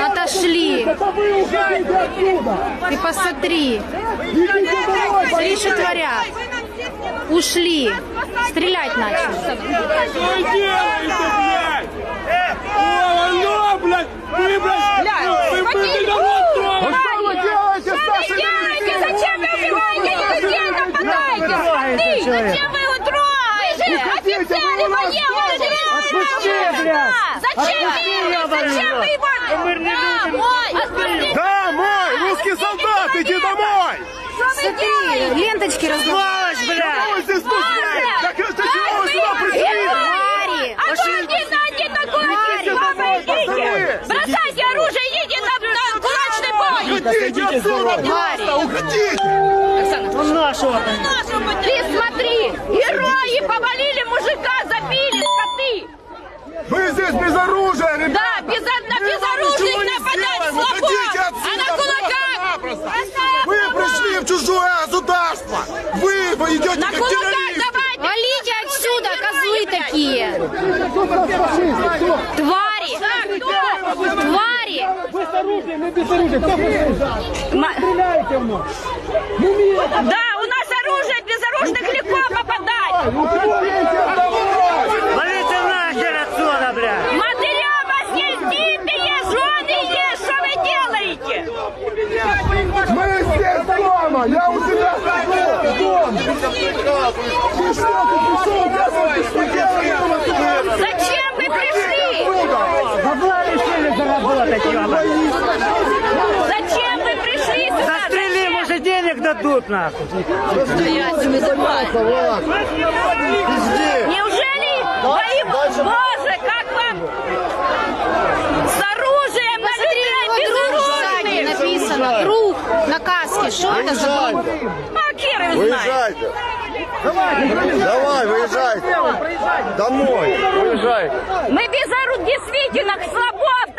Отошли. Ты посмотри. Смотри, что творят. Ушли. Стрелять начали. Что вы делаете, блядь? Алло, блядь! Вы, блядь, народ трогаете! Что вы делаете с нашими людьми? Зачем вы убиваете людей, нападаете? Зачем вы его трогаете? Офицеры военные! Отпусти, блядь! Зачем вы его? Да, мой! Русский солдат, иди домой! Смотри, ленточки раздувают. Что здесь нужно? Так это чего вы сюда пришли? Твари! А что один такой? Папа, идите! Бросайте оружие, идите на кулачный бой! Уходите отсюда! Просто уходите! Он нашего. Ты смотри! Герои повалили мужика, забили, скоты! Вы здесь без оружия, ребята! Да, на безоружных нападать Уходите слабо! А на кулаках! Вы пришли в чужое государство! Вы идете На как кулаках террористы! давайте! Валите отсюда, козлы такие! Твари! Твари! Вы с оружием, мы без оружия. Кто стреляете в нас? Да, у нас оружие, безоружных легко попадать! Валите нахер отсюда, бля! Матери у вас есть дети, есть жены, есть, что вы делаете? Мы здесь дома! Я у тебя дома! Ты что, ты пришел? Зачем вы пришли? Бабла решили заработать, ёбаный. Зачем вы пришли сюда? Застрелим, уже денег дадут, нахуй. Неужели? Боже, как вам с оружием на людей безоружных? Написано друг на каске. Что это за друг? А Киры знает. Выезжайте! Давай, выезжайте! Домой! Выезжай! Мы безоружных, действительно, свободны.